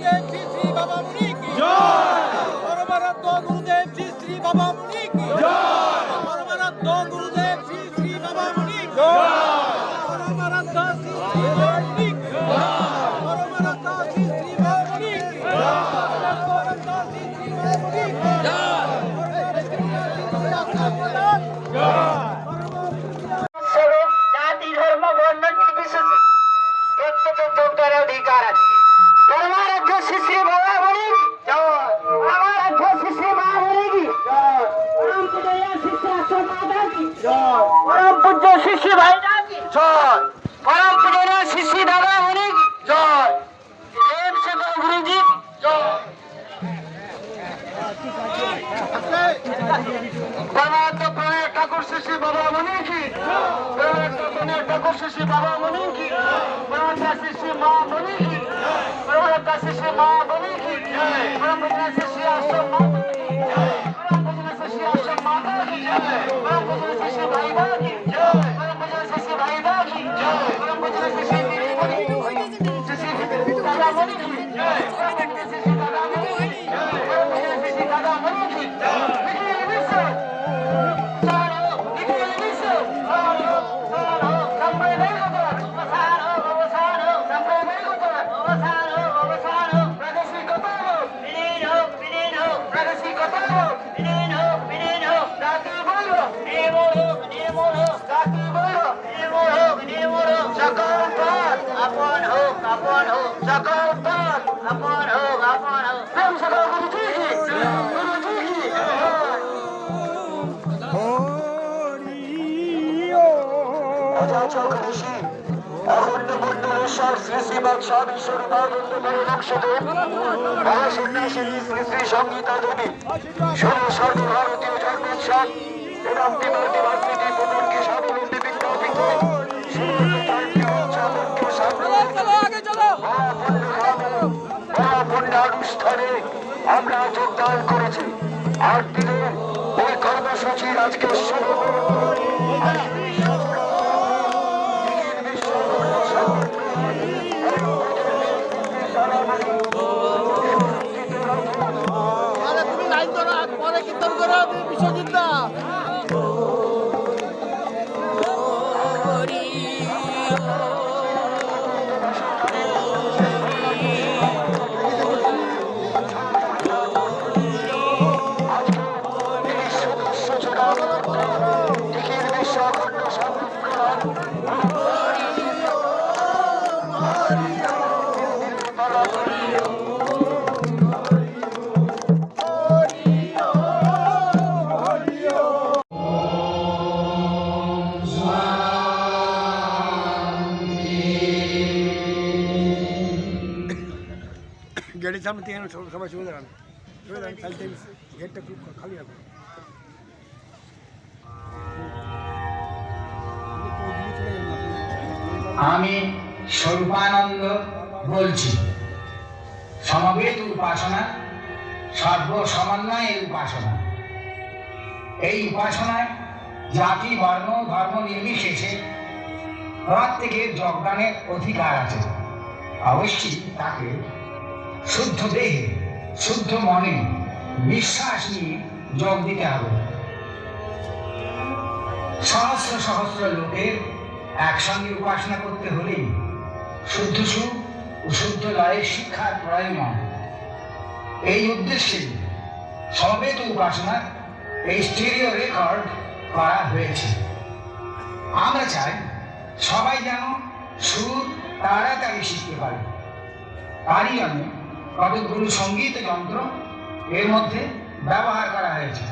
গুরুদেব শ্রী শ্রী বাবা মুনি কি জয়। পরমারাধ্য গুরুদেব শ্রী শ্রী বাবা মুনি কি জয়। পরমারাধ্য গুরুদেব শ্রী শ্রী বাবা মুনি কি জয়। পরমারাধ্য শ্রী শ্রী বাবা মুনি কি জয়। পরমারাধ্য শ্রী শ্রী বাবা মুনি কি জয়। পরমারাধ্য শ্রী শ্রী বাবা মুনি কি জয়। জাতি ধর্ম বর্ণ নির্বিশেষে প্রত্যেকের যোগদানের অধিকার আছে। পরমারাধ্য শ্রী শ্রী বাবা মুনি কি জয়। পরমারাধ্য শ্রী শ্রী মা মুনি কি জয়। পরম পূজনীয় শ্রী শ্রী আশ্রম মাতা কি জয়। পরম পূজ্য শ্রী শ্রী ভাইদা কি জয়। পরম পূজনীয় শ্রী শ্রী দাদা মুনি কি জয়। দেব সেবা গুরুজি জয়। পরমাত্ম প্রণয় ঠাকুর শ্রী শ্রী বাবা মুনি কি প্রণয় ঠাকুর শ্রী শ্রী বাবা মুনি কি প্রণয় শ্রী শ্রী মা মুনি কি প্রণয় শ্রী শ্রী মা মুনি কি প্রণয় শ্রী শ্রী আশ্রম মাতা কি প্রণয় শ্রী শ্রী আশ্রম মাতা কি প্রণয় শ্রী শ্রী ভাইদা কি প্রণয় শ্রী শ্রী ভাইদা কি প্রণয় শ্রী শ্রী দাদা মুনি কি শ্রী শ্রী দাদা মুনি কি শ্রী শ্রী দাদা মুনি কি আপন হোক আপন হোক সকল পথ আপন হোক আপন হোক প্রেম সকল গুরুজি চোখ ঋষি অখণ্ড মন্ডলেশ্বর শ্রী শ্রী বাদশাহী স্বরূপানন্দ পরমংশদেব মহাসন্ন্যাসিনী শ্রী শ্রী সঙ্গীতা দেবী ষোল সর্বভারতীয় জন্মোৎসব এবং বিমানী ভাতৃতি পুনর্কে স্বাবলম্বী বিদ্যাপীঠে মহাপুণ্যানুষ্ঠানে আমরা যোগদান করেছি। 8 দিনের ওই কর্মসূচির আজকে শুরু তুমি লাইন ধরো পরে কীর্তন করো বিশ্বজিৎ দা গেটের সামনে থেকে সবাই চলে যান গেটটা খুব খালি হবে। আমি স্বরূপানন্দ বলছি। সমবেত উপাসনা সর্বসমন্বয়ের উপাসনা। এই উপাসনায় জাতি বর্ণ ধর্ম নির্বিশেষে প্রত্যেকের যোগদানের অধিকার আছে। অবশ্যই তাকে শুদ্ধ দেহে শুদ্ধ মনে বিশ্বাস নিয়ে যোগ দিতে হবে। সহস্র সহস্র লোকের একসঙ্গে উপাসনা করতে হলে শুদ্ধ সুখ ও শুদ্ধ লয়ের শিক্ষার প্রয়োজন। এই উদ্দেশ্যে সমবেত উপাসনার এই স্টেরিও রেকর্ড করা হয়েছে। আমরা চাই সবাই যেন সুর তাড়াতাড়ি শিখতে পারে। তারই জন্য কতগুলো সঙ্গীত যন্ত্র এর মধ্যে ব্যবহার করা হয়েছে।